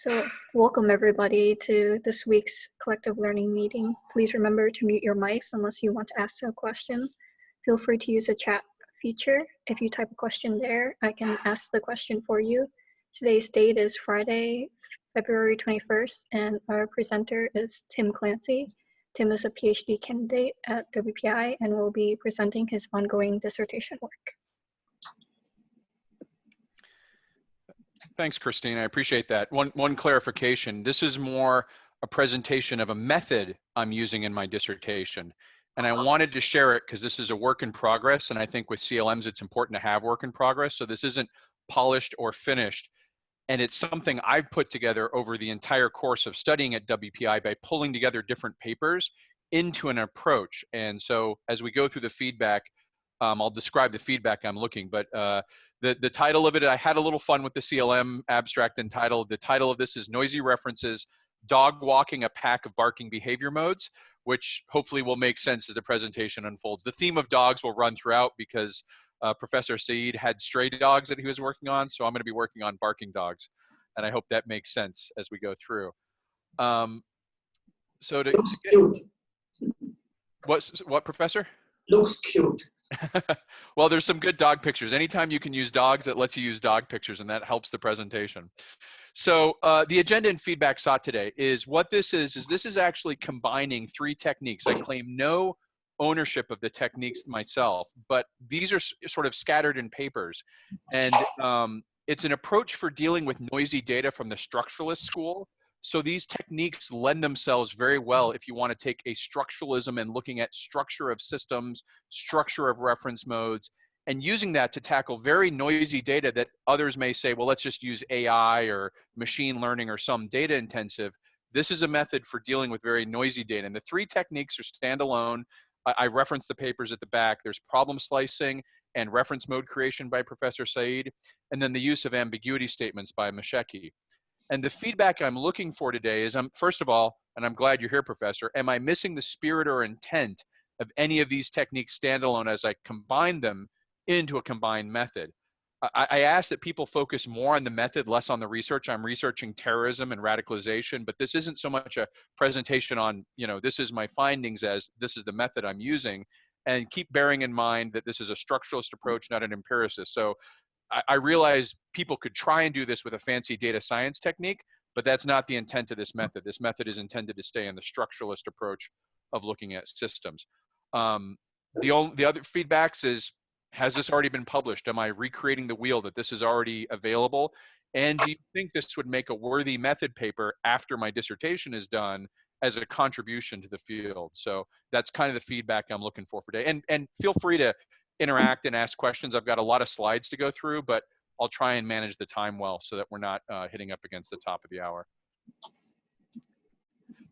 So, welcome everybody to this week's collective learning meeting. Please remember to mute your mics unless you want to ask a question. Feel free to use the chat feature. If you type a question there, I can ask the question for you. Today's date is Friday, February 21st, and our presenter is Tim Clancy. Tim is a PhD candidate at WPI and will be presenting his ongoing dissertation work. Thanks, Christine. I appreciate that. One clarification. This is more a presentation of a method I'm using in my dissertation. And I wanted to share it because this is a work in progress. And I think with CLMs, it's important to have work in progress. So this isn't polished or finished. And it's something I've put together over the entire course of studying at WPI by pulling together different papers into an approach. And so as we go through the feedback, I'll describe the feedback I'm looking, but the title of it, I had a little fun with the CLM abstract and title. The title of this is Noisy References, Dog Walking a Pack of Barking Behavior Modes, which hopefully will make sense as the presentation unfolds. The theme of dogs will run throughout because Professor Saeed had stray dogs that he was working on, so I'm gonna be working on barking dogs. And I hope that makes sense as we go through. Looks cute. What, Professor? Looks cute. Well, there's some good dog pictures. Anytime you can use dogs, it lets you use dog pictures, and that helps the presentation. So the agenda and feedback sought today is what this is actually combining three techniques. I claim no ownership of the techniques myself, but these are sort of scattered in papers. And it's an approach for dealing with noisy data from the structuralist school. So these techniques lend themselves very well if you want to take a structuralism and looking at structure of systems, structure of reference modes, and using that to tackle very noisy data that others may say, well, let's just use AI or machine learning or some data intensive. This is a method for dealing with very noisy data. And the three techniques are standalone. I referenced the papers at the back. There's problem slicing and reference mode creation by Professor Saeed, and then the use of ambiguity statements by Mashayekhi. And the feedback I'm looking for today is, first of all, and I'm glad you're here, Professor, am I missing the spirit or intent of any of these techniques standalone as I combine them into a combined method? I ask that people focus more on the method, less on the research. I'm researching terrorism and radicalization, but this isn't so much a presentation on, this is my findings as this is the method I'm using. And keep bearing in mind that this is a structuralist approach, not an empiricist. So I realize people could try and do this with a fancy data science technique, but that's not the intent of this method. This method is intended to stay in the structuralist approach of looking at systems. The other feedbacks is, has this already been published? Am I recreating the wheel that this is already available? And do you think this would make a worthy method paper after my dissertation is done as a contribution to the field? So that's kind of the feedback I'm looking for today. And feel free to interact and ask questions. I've got a lot of slides to go through, but I'll try and manage the time well so that we're not hitting up against the top of the hour.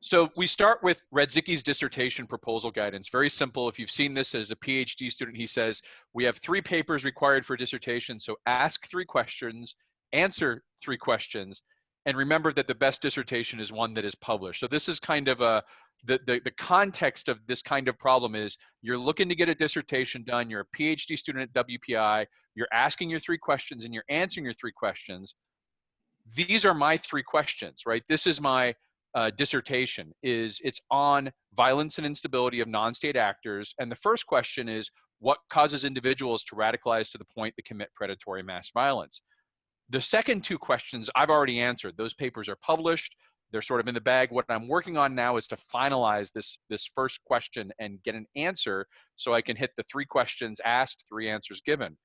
So we start with Radzicki's dissertation proposal guidance. Very simple. If you've seen this as a PhD student, he says, we have 3 papers required for dissertation. So ask 3 questions, answer 3 questions, and remember that the best dissertation is one that is published. So this is kind of the context of this kind of problem is you're looking to get a dissertation done, you're a PhD student at WPI, you're asking your 3 questions and you're answering your 3 questions. These are my 3 questions, right? This is my dissertation. It's on violence and instability of non-state actors. And the first question is, what causes individuals to radicalize to the point they commit predatory mass violence? The second 2 questions I've already answered. Those papers are published. They're sort of in the bag. What I'm working on now is to finalize this first question and get an answer so I can hit the 3 questions asked, 3 answers given.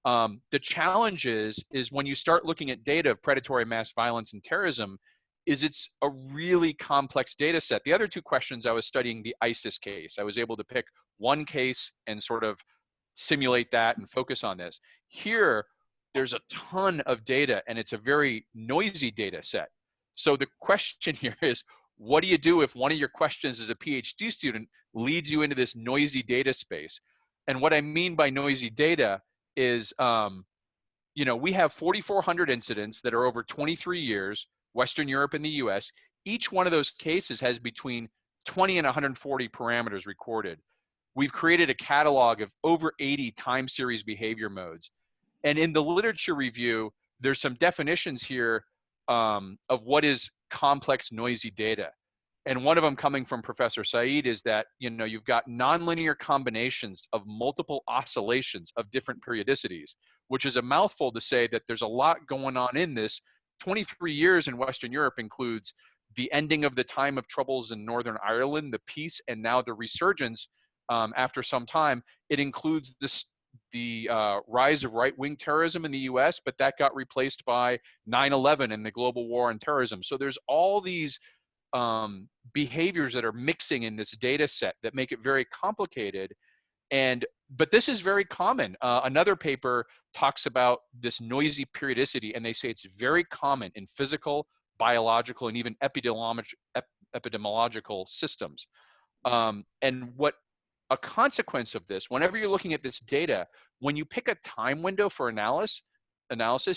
The challenge is when you start looking at data of predatory mass violence and terrorism, it's a really complex data set. The other 2 questions, I was studying the ISIS case. I was able to pick one case and sort of simulate that and focus on this. Here, there's a ton of data and it's a very noisy data set. So the question here is, what do you do if one of your questions as a PhD student leads you into this noisy data space? And what I mean by noisy data is, we have 4,400 incidents that are over 23 years, Western Europe and the US. Each one of those cases has between 20 and 140 parameters recorded. We've created a catalog of over 80 time series behavior modes. And in the literature review, there's some definitions here of what is complex, noisy data. And one of them coming from Professor Saeed is that, you know, you've got nonlinear combinations of multiple oscillations of different periodicities, which is a mouthful to say that there's a lot going on in this. 23 years in Western Europe includes the ending of the time of troubles in Northern Ireland, the peace, and now the resurgence after some time. It includes the rise of right-wing terrorism in the US, but that got replaced by 9/11 and the global war on terrorism. So there's all these behaviors that are mixing in this data set that make it very complicated. But this is very common. Another paper talks about this noisy periodicity, and they say it's very common in physical, biological, and even epidemiological systems. And what a consequence of this, whenever you're looking at this data, when you pick a time window for analysis,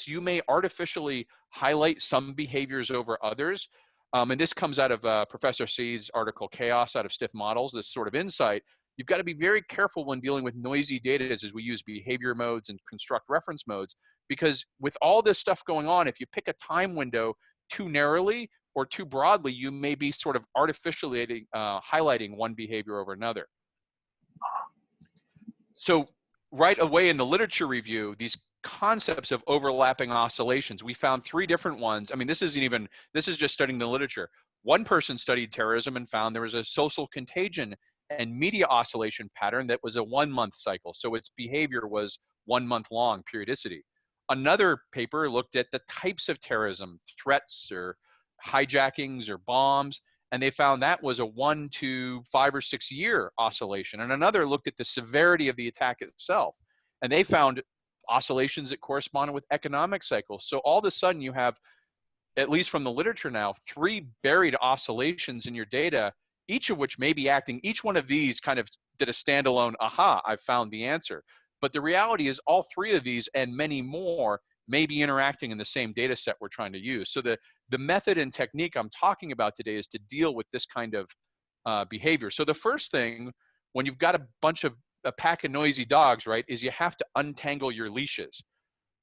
you may artificially highlight some behaviors over others. And this comes out of Professor Saeed's article, Chaos Out of Stiff Models, this sort of insight. You've got to be very careful when dealing with noisy data as we use behavior modes and construct reference modes, because with all this stuff going on, if you pick a time window too narrowly or too broadly, you may be sort of artificially highlighting one behavior over another. So right away in the literature review, these concepts of overlapping oscillations, we found 3 different ones. I mean, this is just studying the literature. One person studied terrorism and found there was a social contagion and media oscillation pattern that was a 1-month cycle. So its behavior was 1 month long periodicity. Another paper looked at the types of terrorism, threats or hijackings or bombs, and they found that was a 1 to 5 or 6 year oscillation. And another looked at the severity of the attack itself, and they found oscillations that corresponded with economic cycles. So all of a sudden you have, at least from the literature now, 3 buried oscillations in your data, each of which may be acting. Each one of these kind of did a standalone, aha, I've found the answer. But the reality is all 3 of these and many more may be interacting in the same data set we're trying to use. So the method and technique I'm talking about today is to deal with this kind of behavior. So the first thing, when you've got a pack of noisy dogs, right, is you have to untangle your leashes.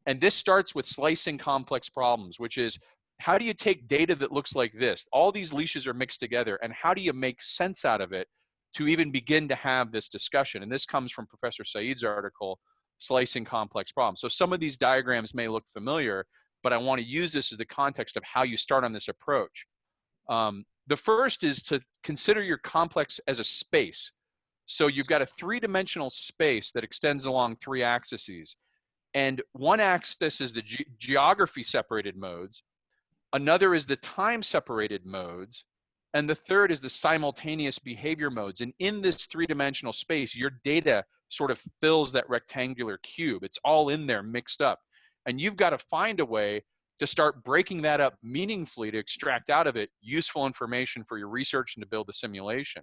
And this starts with slicing complex problems, which is, how do you take data that looks like this? All these leashes are mixed together, and how do you make sense out of it to even begin to have this discussion? And this comes from Professor Saeed's article, Slicing Complex Problems. So some of these diagrams may look familiar, but I want to use this as the context of how you start on this approach. The first is to consider your complex as a space. So you've got a 3-dimensional space that extends along 3 axes. And one axis is the geography separated modes. Another is the time separated modes. And the third is the simultaneous behavior modes. And in this 3-dimensional space, your data sort of fills that rectangular cube. It's all in there mixed up. And you've got to find a way to start breaking that up meaningfully to extract out of it useful information for your research and to build a simulation.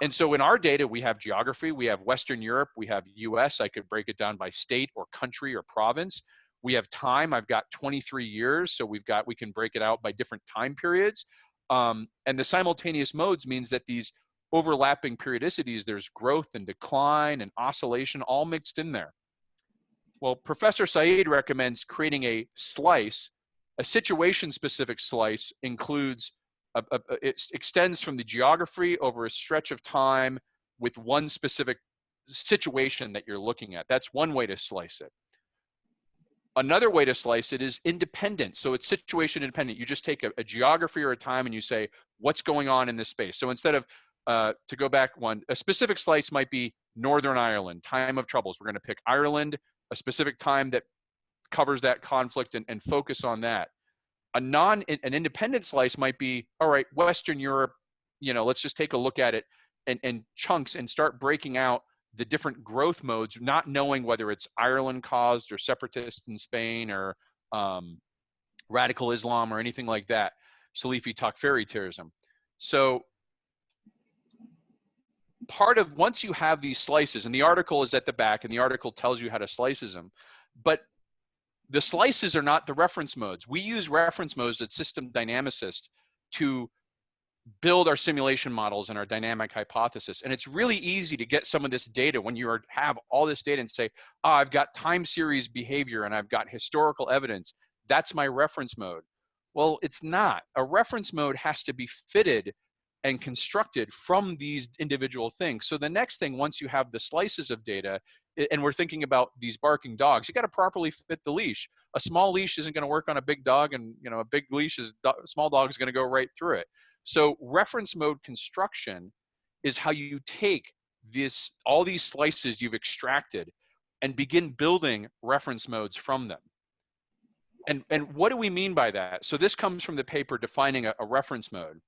And so in our data, we have geography, we have Western Europe, we have US. I could break it down by state or country or province. We have time. I've got 23 years. So we can break it out by different time periods. And the simultaneous modes means that these overlapping periodicities, there's growth and decline and oscillation all mixed in there. Well, Professor Saeed recommends creating a slice. A situation-specific slice includes, it extends from the geography over a stretch of time with one specific situation that you're looking at. That's one way to slice it. Another way to slice it is independent. So it's situation independent. You just take a geography or a time and you say, what's going on in this space? So instead of, to go back one, a specific slice might be Northern Ireland, time of troubles. We're going to pick Ireland, a specific time that covers that conflict and focus on that. An independent slice might be, all right, Western Europe, let's just take a look at it and chunks and start breaking out the different growth modes, not knowing whether it's Ireland caused or separatists in Spain or radical Islam or anything like that, Salafi Takfiri terrorism. So once you have these slices, and the article is at the back, and the article tells you how to slice them, but the slices are not the reference modes. We use reference modes at System Dynamicist to build our simulation models and our dynamic hypothesis. And it's really easy to get some of this data when you have all this data and say, I've got time series behavior and I've got historical evidence. That's my reference mode. Well, it's not. A reference mode has to be fitted and constructed from these individual things. So the next thing, once you have the slices of data, and we're thinking about these barking dogs, you got to properly fit the leash. A small leash isn't going to work on a big dog, and a big leash is small dog is going to go right through it. So reference mode construction is how you take all these slices you've extracted and begin building reference modes from them. And what do we mean by that? So this comes from the paper defining a reference mode.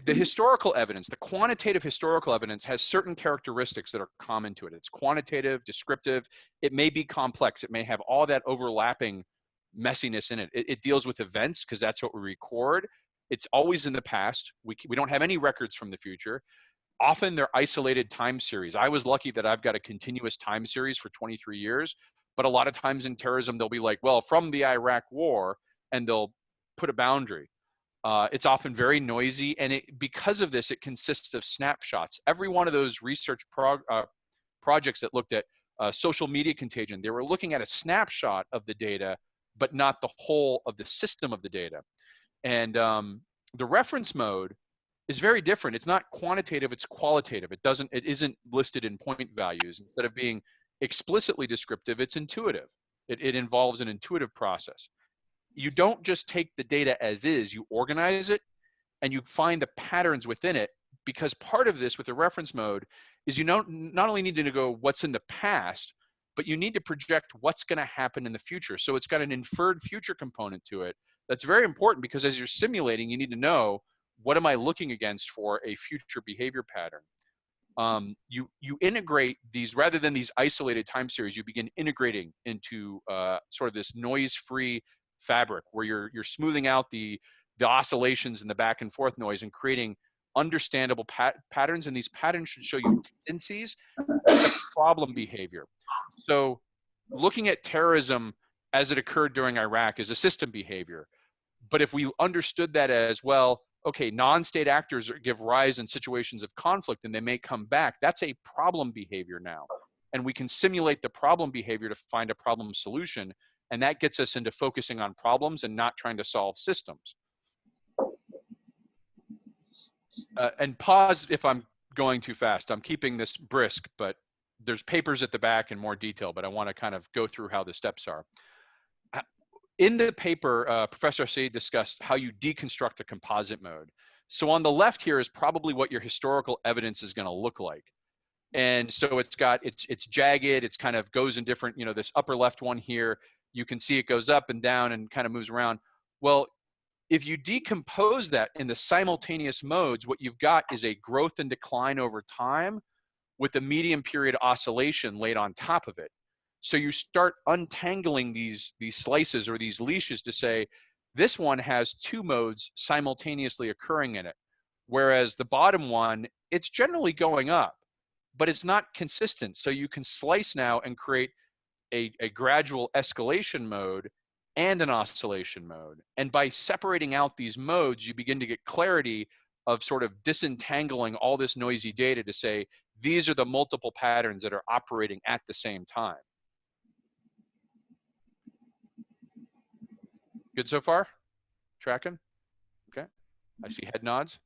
The historical evidence, the quantitative historical evidence, has certain characteristics that are common to it. It's quantitative, descriptive. It may be complex. It may have all that overlapping messiness in it. It deals with events because that's what we record. It's always in the past. We don't have any records from the future. Often they're isolated time series. I was lucky that I've got a continuous time series for 23 years, but a lot of times in terrorism, they'll be like, well, from the Iraq war, and they'll put a boundary. It's often very noisy, and because of this, it consists of snapshots. Every one of those research projects that looked at social media contagion, they were looking at a snapshot of the data, but not the whole of the system of the data. And the reference mode is very different. It's not quantitative, it's qualitative. It isn't listed in point values. Instead of being explicitly descriptive, it's intuitive. It involves an intuitive process. You don't just take the data as is, you organize it and you find the patterns within it, because part of this with the reference mode is you not only need to go what's in the past, but you need to project what's going to happen in the future. So it's got an inferred future component to it. That's very important, because as you're simulating, you need to know, what am I looking against for a future behavior pattern? You integrate these, rather than these isolated time series, you begin integrating into sort of this noise-free fabric where you're smoothing out the oscillations and the back and forth noise and creating understandable patterns. And these patterns should show you tendencies and the problem behavior. So looking at terrorism as it occurred during Iraq is a system behavior. But if we understood that as, well, okay, non-state actors give rise in situations of conflict and they may come back, that's a problem behavior now. And we can simulate the problem behavior to find a problem solution. And that gets us into focusing on problems and not trying to solve systems. And pause if I'm going too fast. I'm keeping this brisk, but there's papers at the back in more detail, but I want to kind of go through how the steps are. In the paper, Professor Saeed discussed how you deconstruct a composite mode. So on the left here is probably what your historical evidence is going to look like. And so it's jagged, it's kind of goes in different, this upper left one here, you can see it goes up and down and kind of moves around. Well, if you decompose that in the simultaneous modes, what you've got is a growth and decline over time with a medium period oscillation laid on top of it. So you start untangling these slices or these leashes to say, this one has two modes simultaneously occurring in it. Whereas the bottom one, it's generally going up, but it's not consistent. So you can slice now and create a gradual escalation mode and an oscillation mode. And by separating out these modes, you begin to get clarity of sort of disentangling all this noisy data to say, these are the multiple patterns that are operating at the same time. Good so far? Tracking? Okay. I see head nods.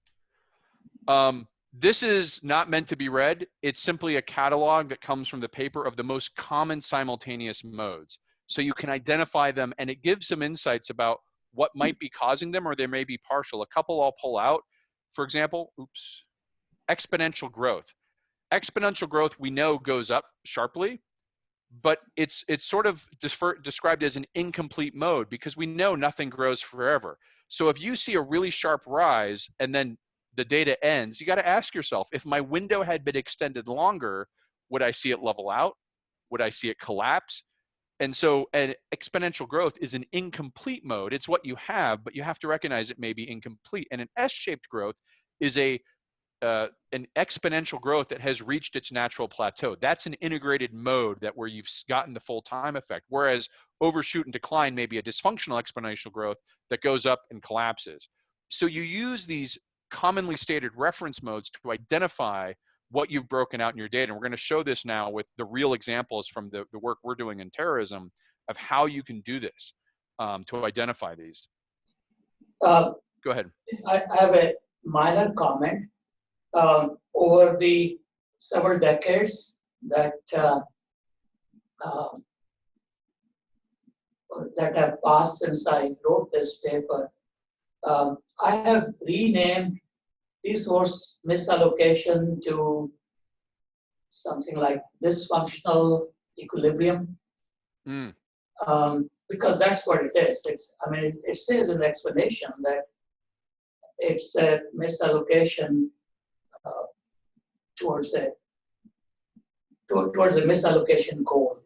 This is not meant to be read. It's simply a catalog that comes from the paper of the most common simultaneous modes. So you can identify them, and it gives some insights about what might be causing them, or they may be partial. A couple I'll pull out. For example, exponential growth. Exponential growth we know goes up sharply, but it's sort of described as an incomplete mode because we know nothing grows forever. So if you see a really sharp rise and then the data ends, you got to ask yourself, if my window had been extended longer, would I see it level out? Would I see it collapse? And so an exponential growth is an incomplete mode. It's what you have, but you have to recognize it may be incomplete. And an S-shaped growth is an exponential growth that has reached its natural plateau. That's an integrated mode where you've gotten the full time effect. Whereas overshoot and decline may be a dysfunctional exponential growth that goes up and collapses. So you use these commonly stated reference modes to identify what you've broken out in your data. And we're going to show this now with the real examples from the work we're doing in terrorism of how you can do this. to identify these. Uh, Go ahead. I have a minor comment. Over the several decades that that have passed since I wrote this paper, I have renamed resource misallocation to something like dysfunctional equilibrium, because that's what it is. I mean, it says in the explanation that it's a misallocation towards a misallocation goal.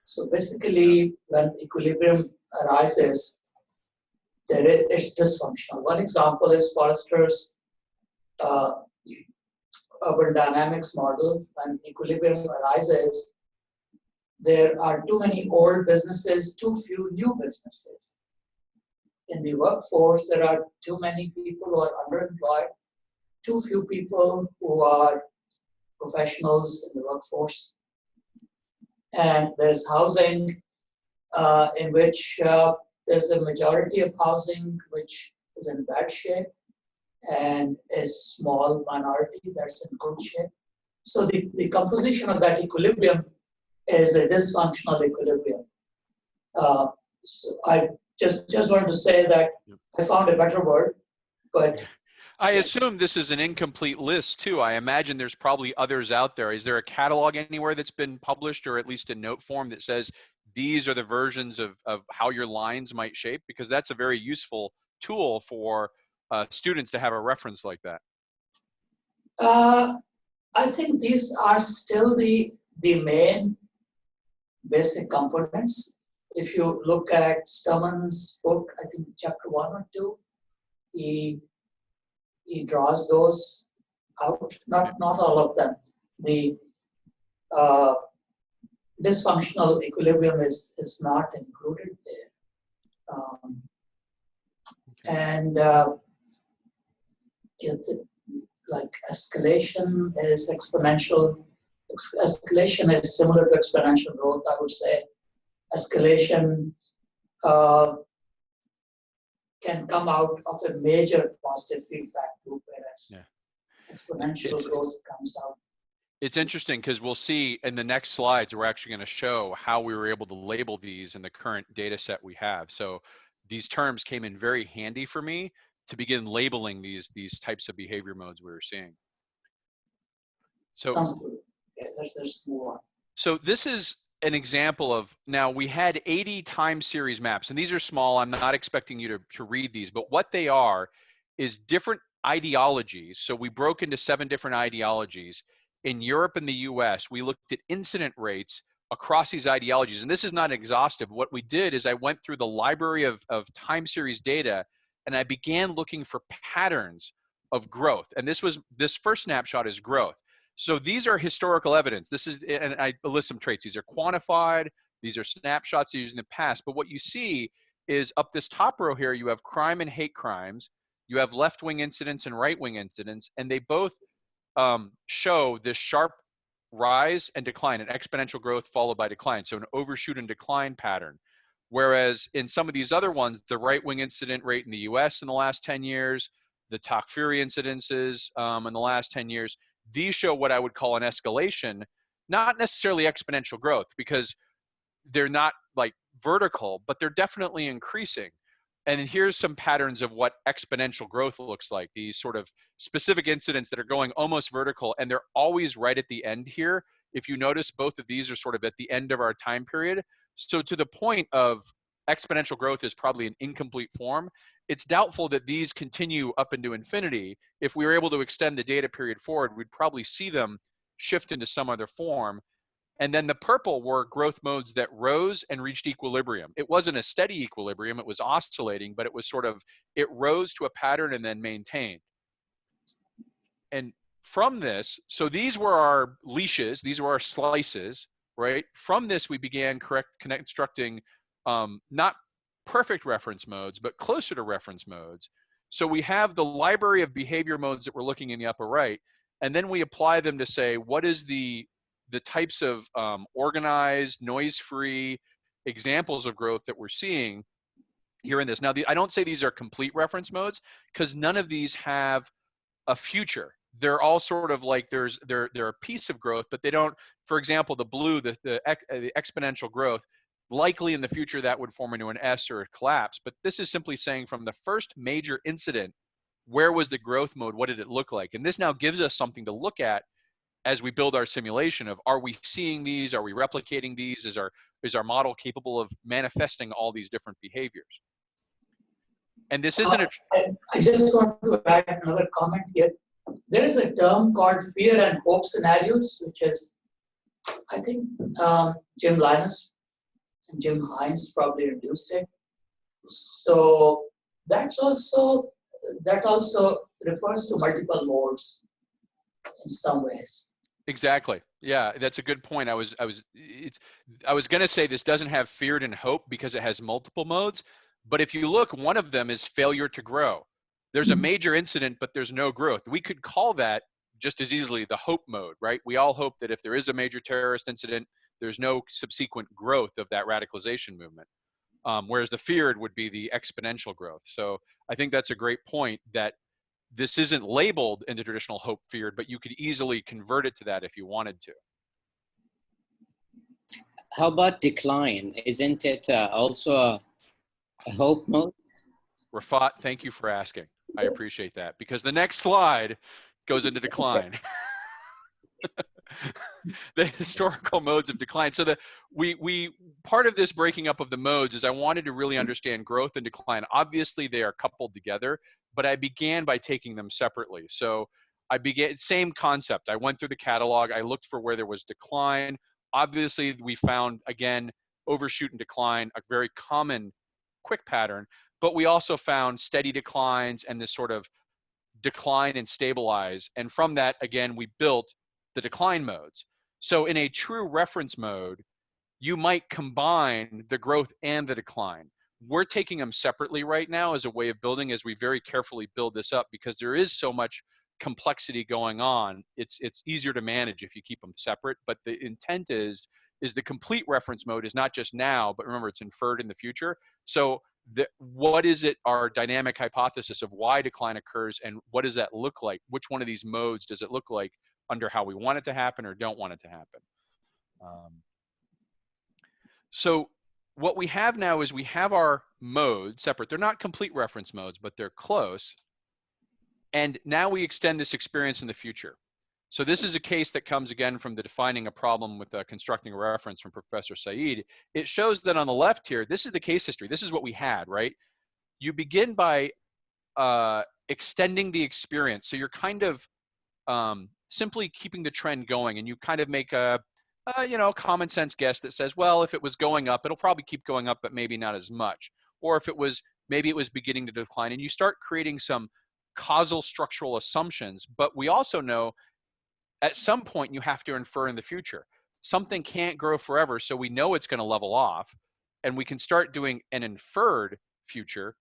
So basically, when equilibrium arises, it's dysfunctional. One example is Forrester's urban dynamics model. When equilibrium arises, there are too many old businesses, too few new businesses. In the workforce, there are too many people who are underemployed, too few people who are professionals in the workforce. And there's housing in which there's a majority of housing which is in bad shape and a small minority that's in good shape. So the composition of that equilibrium is a dysfunctional equilibrium. So I just wanted to say that I found a better word, but I assume this is an incomplete list too. I imagine there's probably others out there. Is there a catalog anywhere that's been published, or at least a note form that says these are the versions of how your lines might shape? Because that's a very useful tool for students to have a reference like that. I think these are still the main basic components. If you look at Sturman's book, I think chapter 1 or 2, he draws those out. Not all of them. The dysfunctional equilibrium is not included there, and like escalation is exponential. Escalation is similar to exponential growth, I would say. Escalation can come out of a major positive feedback loop, whereas exponential growth comes out. It's interesting because we'll see in the next slides, we're actually going to show how we were able to label these in the current data set we have. So these terms came in very handy for me to begin labeling these types of behavior modes we were seeing. So, sounds good. Okay, let's move on. So this is an example of, now we had 80 time series maps, and these are small. I'm not expecting you to read these, but what they are is different ideologies. So we broke into 7 different ideologies. In Europe and the US, we looked at incident rates across these ideologies. And this is not exhaustive. What we did is I went through the library of time series data, and I began looking for patterns of growth. And this first snapshot is growth. So these are historical evidence. This is, and I list some traits. These are quantified. These are snapshots used in the past. But what you see is up this top row here, you have crime and hate crimes. You have left-wing incidents and right-wing incidents, and they both show this sharp rise and decline, an exponential growth followed by decline. So an overshoot and decline pattern. Whereas in some of these other ones, the right-wing incident rate in the US in the last 10 years, the Takfiri incidences in the last 10 years, these show what I would call an escalation, not necessarily exponential growth, because they're not like vertical, but they're definitely increasing. And here's some patterns of what exponential growth looks like, these sort of specific incidents that are going almost vertical, and they're always right at the end here. If you notice, both of these are sort of at the end of our time period. So to the point of exponential growth is probably an incomplete form. It's doubtful that these continue up into infinity. If we were able to extend the data period forward, we'd probably see them shift into some other form. And then the purple were growth modes that rose and reached equilibrium. It wasn't a steady equilibrium, it was oscillating, but it was sort of, it rose to a pattern and then maintained. And from this, so these were our leashes, these were our slices, right? From this, we began constructing not perfect reference modes, but closer to reference modes. So we have the library of behavior modes that we're looking in the upper right, and then we apply them to say, what is the types of organized, noise-free examples of growth that we're seeing. here in this. Now, I don't say these are complete reference modes because none of these have a future. They're all sort of like they're a piece of growth, but they don't. For example, the blue, the exponential growth, likely in the future that would form into an S or a collapse. But this is simply saying from the first major incident, where was the growth mode? What did it look like? And this now gives us something to look at as we build our simulation of, are we seeing these? Are we replicating these? Is our model capable of manifesting all these different behaviors? And this isn't a... I just want to add another comment here. There is a term called fear and hope scenarios, which is, I think, Jim Linus and Jim Hines probably introduced it. So that also refers to multiple modes in some ways. Exactly. Yeah, that's a good point. I was going to say this doesn't have fear and hope because it has multiple modes. But if you look, one of them is failure to grow. There's a major incident, but there's no growth. We could call that just as easily the hope mode, right? We all hope that if there is a major terrorist incident, there's no subsequent growth of that radicalization movement. Whereas the feared would be the exponential growth. So I think that's a great point, that this isn't labeled in the traditional hope feared, but you could easily convert it to that if you wanted to. How about decline? Isn't it also a hope mode? Rafat, thank you for asking. I appreciate that, because the next slide goes into decline. The historical modes of decline. So part of this breaking up of the modes is I wanted to really understand growth and decline. Obviously, they are coupled together, but I began by taking them separately. So I began, same concept. I went through the catalog. I looked for where there was decline. Obviously, we found, again, overshoot and decline, a very common quick pattern, but we also found steady declines and this sort of decline and stabilize. And from that, again, we built the decline modes. So in a true reference mode, you might combine the growth and the decline. We're taking them separately right now as a way of building, as we very carefully build this up, because there is so much complexity going on. It's easier to manage if you keep them separate, but the intent is the complete reference mode is not just now, but remember, it's inferred in the future. So what is it, our dynamic hypothesis of why decline occurs, and what does that look like? Which one of these modes does it look like under how we want it to happen or don't want it to happen? So what we have now is we have our modes separate. They're not complete reference modes, but they're close. And now we extend this experience in the future. So this is a case that comes again from the defining a problem with constructing a reference from Professor Saeed. It shows that on the left here, this is the case history. This is what we had, right? You begin by extending the experience. So you're kind of simply keeping the trend going, and you kind of make a common sense guess that says, well, if it was going up, it'll probably keep going up, but maybe not as much. Or if it was, maybe it was beginning to decline, and you start creating some causal structural assumptions. But we also know at some point you have to infer in the future. Something can't grow forever, so we know it's going to level off, and we can start doing an inferred future,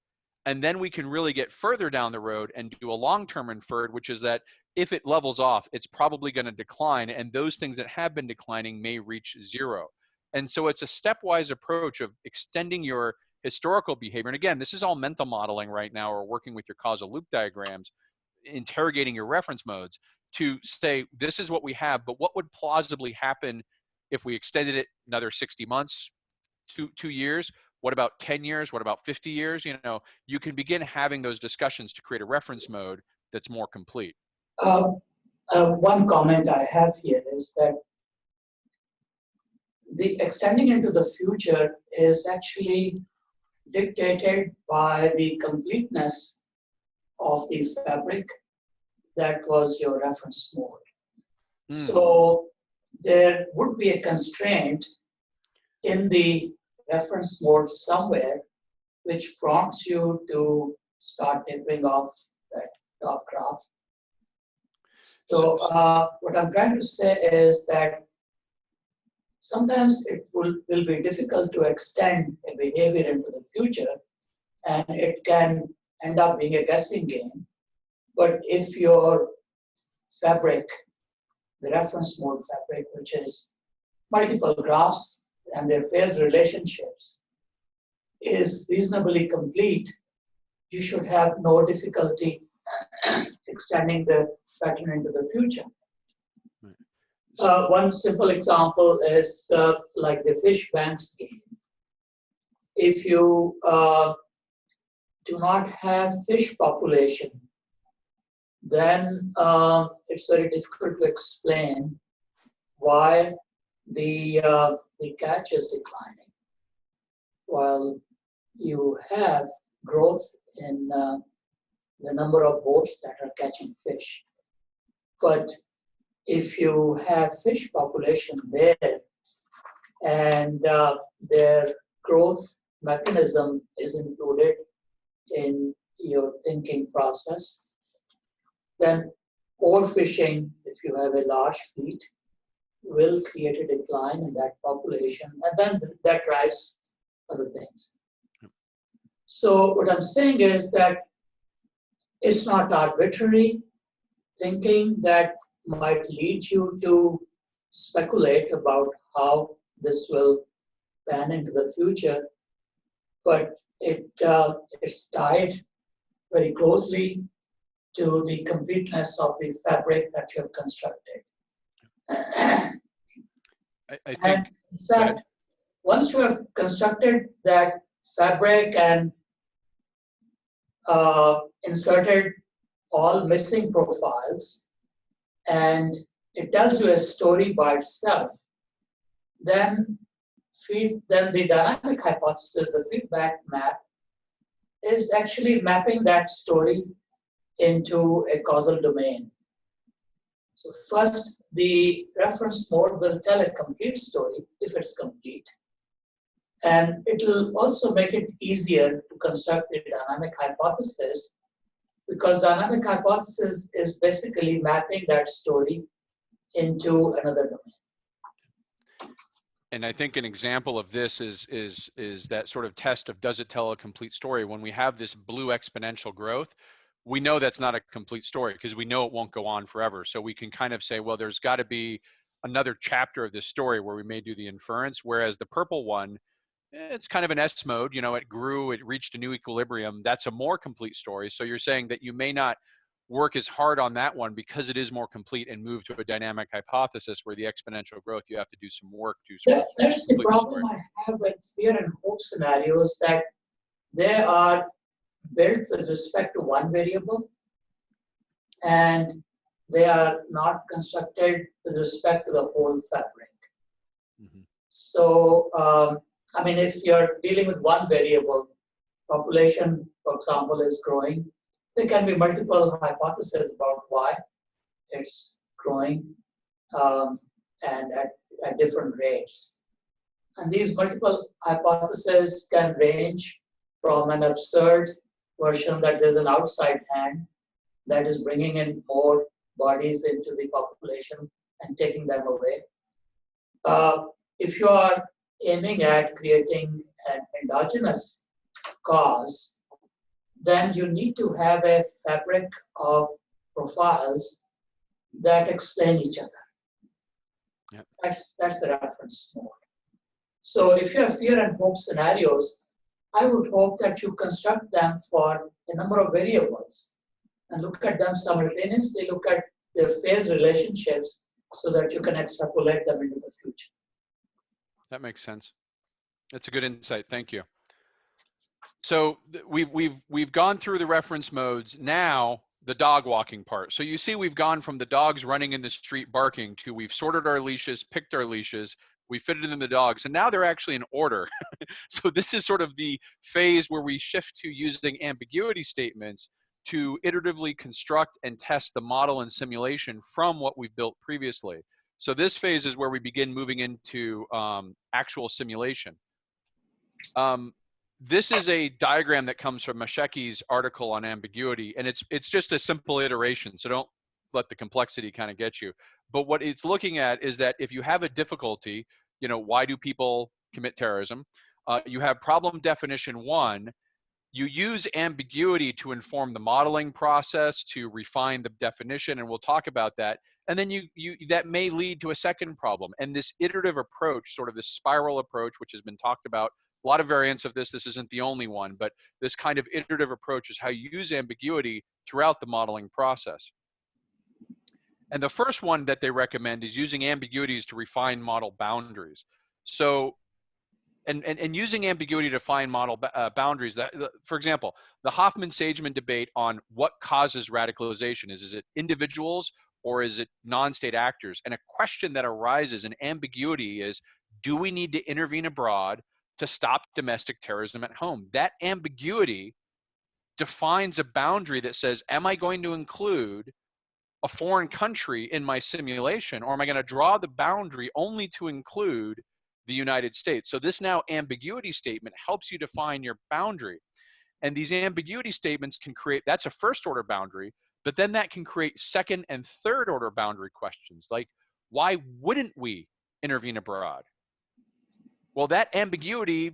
and then we can really get further down the road and do a long-term inferred, which is that if it levels off, it's probably going to decline, and those things that have been declining may reach zero. And so it's a stepwise approach of extending your historical behavior. And again, this is all mental modeling right now, or working with your causal loop diagrams, interrogating your reference modes to say, this is what we have, but what would plausibly happen if we extended it another 60 months, two years? What about 10 years? What about 50 years? You can begin having those discussions to create a reference mode that's more complete. One comment I have here is that the extending into the future is actually dictated by the completeness of the fabric that was your reference mode. So there would be a constraint in the reference mode somewhere which prompts you to start tapering off that top graph. So what I'm trying to say is that sometimes it will be difficult to extend a behavior into the future, and it can end up being a guessing game. But if your fabric, the reference mode fabric, which is multiple graphs and their phase relationships, is reasonably complete, you should have no difficulty extending the pattern into the future. One simple example is like the fish bank scheme. If you do not have fish population, then it's very difficult to explain why the catch is declining, while you have growth in the number of boats that are catching fish. But if you have fish population there and their growth mechanism is included in your thinking process, then overfishing, if you have a large fleet, will create a decline in that population, and then that drives other things. So what I'm saying is that it's not arbitrary thinking that might lead you to speculate about how this will pan into the future, but it's tied very closely to the completeness of the fabric that you have constructed. I think, and in fact, once you have constructed that fabric and inserted all missing profiles, and it tells you a story by itself, then the dynamic hypothesis, the feedback map, is actually mapping that story into a causal domain. So first, the reference mode will tell a complete story if it's complete. And it will also make it easier to construct a dynamic hypothesis, because dynamic hypothesis is basically mapping that story into another domain. and I think an example of this is that sort of test of, does it tell a complete story? When we have this blue exponential growth, we know that's not a complete story because we know it won't go on forever. So we can kind of say, well, there's got to be another chapter of this story where we may do the inference, whereas the purple one, it's kind of an S mode, you know, it grew, it reached a new equilibrium. That's a more complete story. So you're saying that you may not work as hard on that one because it is more complete and move to a dynamic hypothesis where the exponential growth, you have to do some work to sort of that's the complete problem story. I have with fear and hope scenarios, that they are built with respect to one variable and they are not constructed with respect to the whole fabric. Mm-hmm. So, I mean, if you're dealing with one variable, population, for example, is growing, there can be multiple hypotheses about why it's growing and at different rates. And these multiple hypotheses can range from an absurd version that there's an outside hand that is bringing in more bodies into the population and taking them away. If you are aiming at creating an endogenous cause, then you need to have a fabric of profiles that explain each other. Yep. That's the reference mode. So if you have fear and hope scenarios, I would hope that you construct them for a number of variables and look at them simultaneously, look at their phase relationships so that you can extrapolate them into the future. That makes sense. That's a good insight. Thank you. So we've gone through the reference modes. Now the dog walking part. So you see, we've gone from the dogs running in the street barking to we've sorted our leashes, picked our leashes, we fitted in the dogs, and now they're actually in order. So this is sort of the phase where we shift to using ambiguity statements to iteratively construct and test the model and simulation from what we've built previously. So this phase is where we begin moving into actual simulation. This is a diagram that comes from Mashayekhi's article on ambiguity, and it's just a simple iteration, so don't let the complexity kind of get you. But what it's looking at is that if you have a difficulty, you know, why do people commit terrorism? You have problem definition 1, you use ambiguity to inform the modeling process, to refine the definition, and we'll talk about that. And then that may lead to a second problem. And this iterative approach, sort of this spiral approach, which has been talked about a lot of variants of this. This isn't the only one, but this kind of iterative approach is how you use ambiguity throughout the modeling process. And the first one that they recommend is using ambiguities to refine model boundaries. So, and using ambiguity to define model boundaries. For example, the Hoffman-Sageman debate on what causes radicalization. Is it individuals or is it non-state actors? And a question that arises in ambiguity is, do we need to intervene abroad to stop domestic terrorism at home? That ambiguity defines a boundary that says, am I going to include a foreign country in my simulation, or am I going to draw the boundary only to include the United States? So this now ambiguity statement helps you define your boundary. And these ambiguity statements can create, that's a first order boundary, but then that can create second and third order boundary questions, like, why wouldn't we intervene abroad? Well, that ambiguity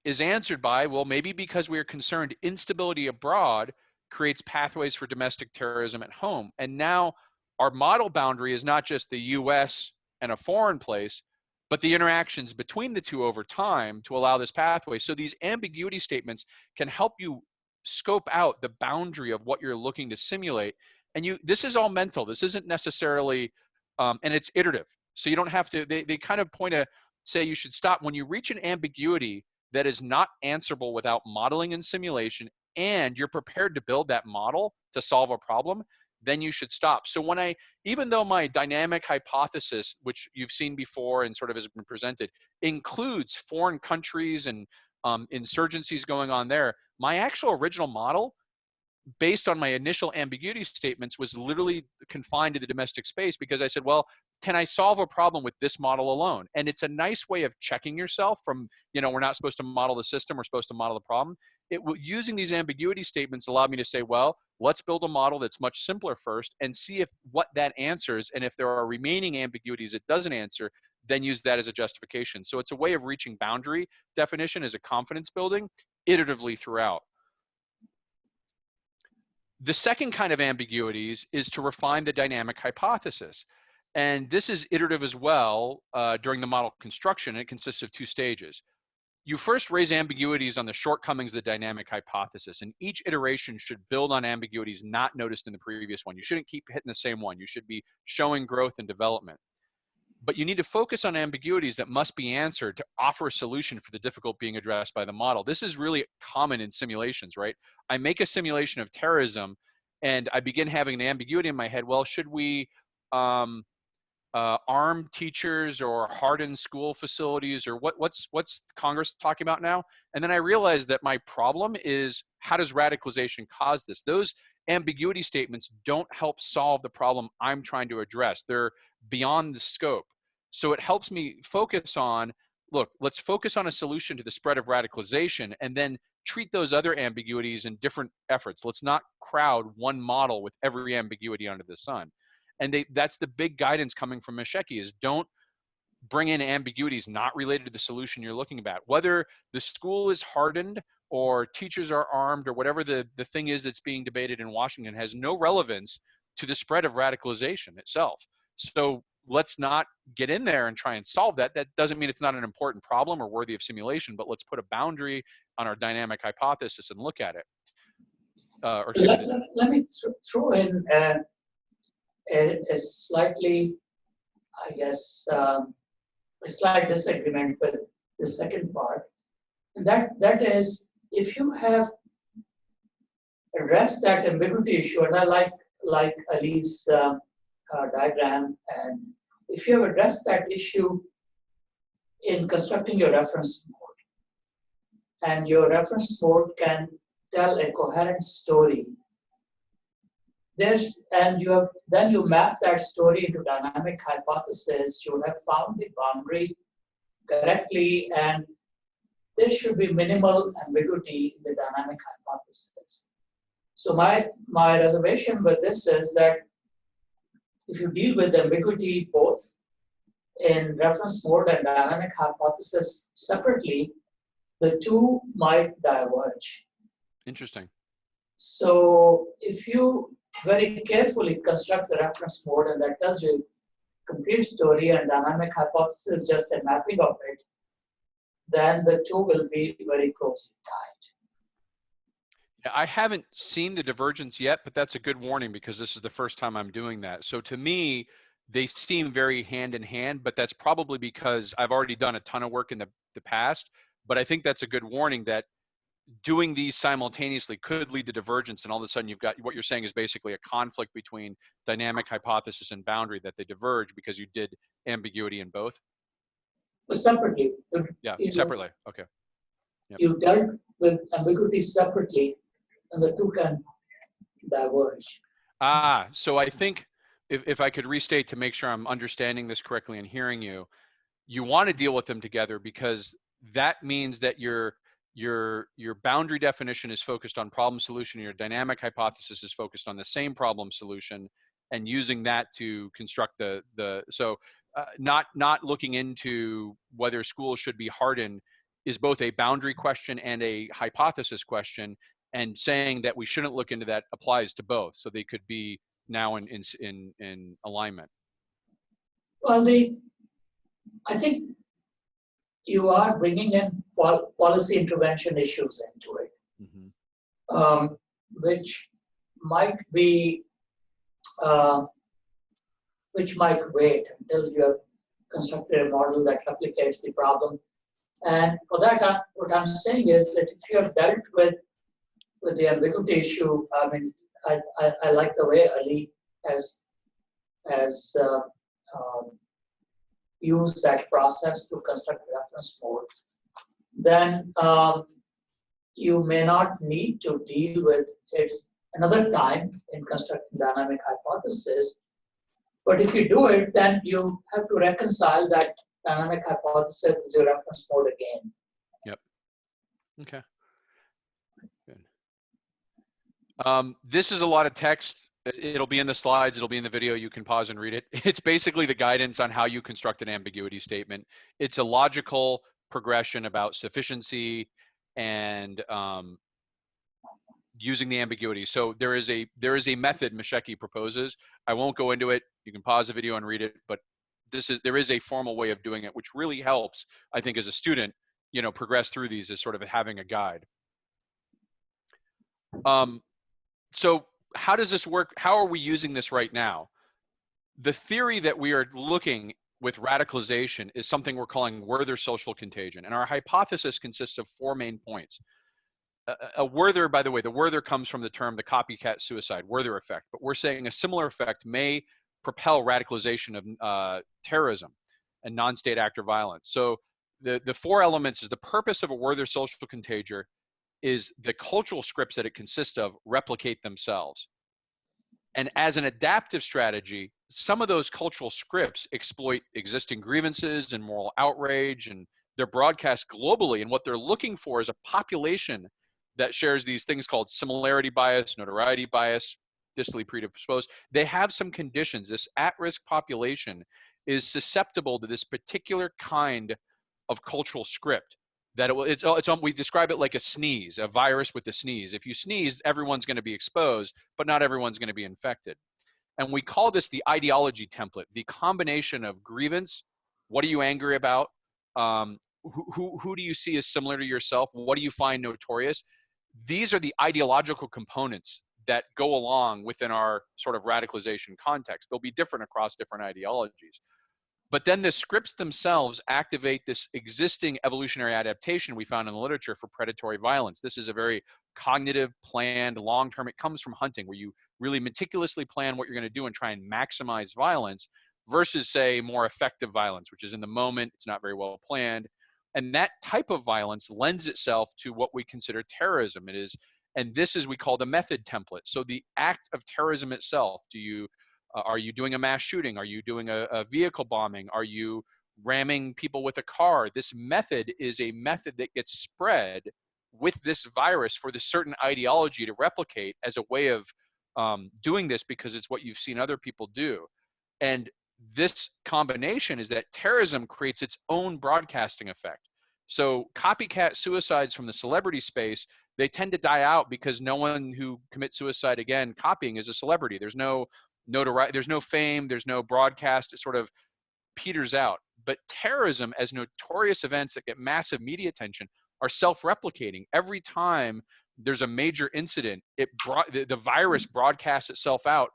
is answered by, well, maybe because we are concerned instability abroad creates pathways for domestic terrorism at home. And now our model boundary is not just the US and a foreign place, but the interactions between the two over time to allow this pathway. So these ambiguity statements can help you scope out the boundary of what you're looking to simulate. And this is all mental. This isn't necessarily, and it's iterative. So you don't have to, they kind of point to say you should stop. When you reach an ambiguity that is not answerable without modeling and simulation, and you're prepared to build that model to solve a problem, then you should stop. So even though my dynamic hypothesis, which you've seen before and sort of has been presented, includes foreign countries and insurgencies going on there, my actual original model, based on my initial ambiguity statements, was literally confined to the domestic space, because I said, well, can I solve a problem with this model alone? And it's a nice way of checking yourself from, we're not supposed to model the system, we're supposed to model the problem. Using these ambiguity statements allowed me to say, well, let's build a model that's much simpler first and see what that answers. And if there are remaining ambiguities it doesn't answer, then use that as a justification. So it's a way of reaching boundary definition as a confidence building iteratively throughout. The second kind of ambiguities is to refine the dynamic hypothesis. And this is iterative as well during the model construction. It consists of two stages. You first raise ambiguities on the shortcomings of the dynamic hypothesis, and each iteration should build on ambiguities not noticed in the previous one. You shouldn't keep hitting the same one. You should be showing growth and development. But you need to focus on ambiguities that must be answered to offer a solution for the difficult being addressed by the model. This is really common in simulations, right? I make a simulation of terrorism and I begin having an ambiguity in my head. Well, should we arm teachers or harden school facilities, or what's Congress talking about now? And then I realized that my problem is, how does radicalization cause this? Those ambiguity statements don't help solve the problem I'm trying to address. They're beyond the scope. So it helps me focus on, look, let's focus on a solution to the spread of radicalization and then treat those other ambiguities in different efforts. Let's not crowd one model with every ambiguity under the sun. And that's the big guidance coming from Mashayekhi, is don't bring in ambiguities not related to the solution you're looking at. Whether the school is hardened or teachers are armed or whatever the thing is that's being debated in Washington has no relevance to the spread of radicalization itself. So let's not get in there and try and solve that. That doesn't mean it's not an important problem or worthy of simulation, but let's put a boundary on our dynamic hypothesis and look at it. Let me throw in a slightly, I guess, a slight disagreement with the second part. And that is, if you have addressed that ambiguity issue, and I like Ali's diagram, and if you have addressed that issue in constructing your reference mode, and your reference mode can tell a coherent story, then you map that story into dynamic hypothesis, you have found the boundary correctly, and there should be minimal ambiguity in the dynamic hypothesis. So my reservation with this is that if you deal with ambiguity both in reference mode and dynamic hypothesis separately, the two might diverge. Interesting. So if you very carefully construct the reference mode, and that tells you complete story, and dynamic hypothesis is just a mapping of it, then the two will be very closely tied. I haven't seen the divergence yet, but that's a good warning because this is the first time I'm doing that. So to me, they seem very hand in hand, but that's probably because I've already done a ton of work in the past. But I think that's a good warning that doing these simultaneously could lead to divergence, and all of a sudden you've got what you're saying is basically a conflict between dynamic hypothesis and boundary, that they diverge because you did ambiguity in both. But separately. Yeah, you know, separately. Okay. Yep. You dealt with ambiguity separately, and the two can diverge. So I think if I could restate to make sure I'm understanding this correctly and hearing you, you want to deal with them together because that means that your boundary definition is focused on problem solution, your dynamic hypothesis is focused on the same problem solution, and using that to construct not looking into whether schools should be hardened is both a boundary question and a hypothesis question, and saying that we shouldn't look into that applies to both, so they could be now in alignment. Well, I think you are bringing in policy intervention issues into it, which might be, which might wait until you have constructed a model that replicates the problem. And for that, what I'm saying is that if you have dealt with the ambiguity issue, I mean, I like the way Ali has used that process to construct a reference mode. Then you may not need to deal with it another time in constructing dynamic hypothesis. But if you do it, then you have to reconcile that dynamic hypothesis with your reference mode again. Yep. Okay. Good. This is a lot of text. It'll be in the slides. It'll be in the video. You can pause and read it. It's basically the guidance on how you construct an ambiguity statement. It's a logical progression about sufficiency and using the ambiguity. So there is a method Mashayekhi proposes. I won't go into it. You can pause the video and read it. But there is a formal way of doing it, which really helps, I think, as a student, progress through these as sort of having a guide. So how does this work? How are we using this right now? The theory that we are looking with radicalization is something we're calling Werther social contagion. And our hypothesis consists of 4 main points. A Werther, by the way, the Werther comes from the term the copycat suicide, Werther effect. But we're saying a similar effect may propel radicalization of terrorism and non-state actor violence. So the 4 elements is the purpose of a Werther social contagion is the cultural scripts that it consists of replicate themselves. And as an adaptive strategy, some of those cultural scripts exploit existing grievances and moral outrage, and they're broadcast globally. And what they're looking for is a population that shares these things called similarity bias, notoriety bias, distally predisposed. They have some conditions. This at-risk population is susceptible to this particular kind of cultural script. That we describe it like a sneeze, a virus with a sneeze. If you sneeze, everyone's going to be exposed, but not everyone's going to be infected. And we call this the ideology template, the combination of grievance, what are you angry about, who do you see as similar to yourself, what do you find notorious? These are the ideological components that go along within our sort of radicalization context. They'll be different across different ideologies. But then the scripts themselves activate this existing evolutionary adaptation we found in the literature for predatory violence. This is a very cognitive, planned, long-term. It comes from hunting, where you really meticulously plan what you're going to do and try and maximize violence versus, say, more effective violence, which is in the moment. It's not very well planned. And that type of violence lends itself to what we consider terrorism. It is, and this is we call the method template. So the act of terrorism itself, are you doing a mass shooting? Are you doing a vehicle bombing? Are you ramming people with a car? This method is a method that gets spread with this virus for this certain ideology to replicate as a way of doing this because it's what you've seen other people do. And this combination is that terrorism creates its own broadcasting effect. So copycat suicides from the celebrity space, they tend to die out because no one who commits suicide again copying is a celebrity. There's no notoriety, there's no fame, there's no broadcast. It sort of peters out. But terrorism, as notorious events that get massive media attention, are self-replicating. Every time there's a major incident, the virus broadcasts itself out,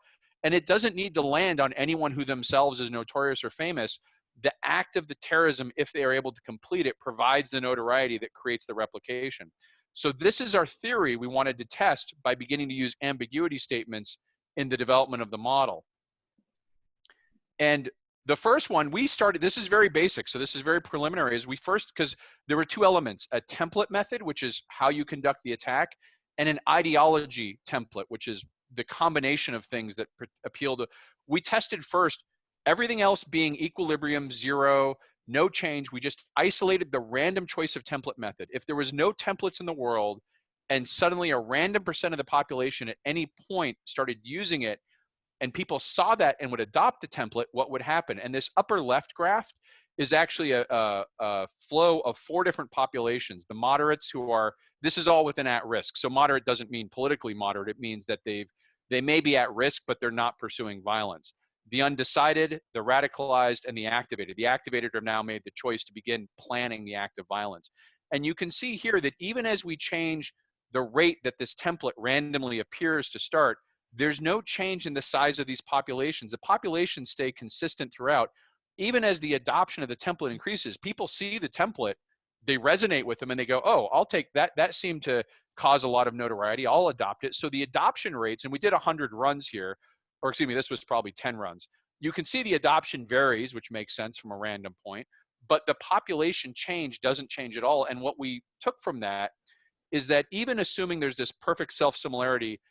and it doesn't need to land on anyone who themselves is notorious or famous. The act of the terrorism, if they are able to complete it, provides the notoriety that creates the replication. So this is our theory we wanted to test by beginning to use ambiguity statements in the development of the model. And the first one we started, this is very basic, so this is very preliminary, is because there were two elements: a template method, which is how you conduct the attack, and an ideology template, which is the combination of things that appeal to. We tested first everything else being equilibrium, zero, no change. We just isolated the random choice of template method. If there was no templates in the world and suddenly a random percent of the population at any point started using it, and people saw that and would adopt the template, what would happen? And this upper left graph is actually a flow of 4 different populations. The moderates, who are, this is all within at risk. So moderate doesn't mean politically moderate. It means that they may be at risk, but they're not pursuing violence. The undecided, the radicalized, and the activated. The activated have now made the choice to begin planning the act of violence. And you can see here that even as we change the rate that this template randomly appears to start, there's no change in the size of these populations. The populations stay consistent throughout. Even as the adoption of the template increases, people see the template, they resonate with them, and they go, oh, I'll take that. That seemed to cause a lot of notoriety. I'll adopt it. So the adoption rates, and we did 100 runs here, or excuse me, this was probably 10 runs. You can see the adoption varies, which makes sense from a random point, but the population change doesn't change at all. And what we took from that is that even assuming there's this perfect self-similarity,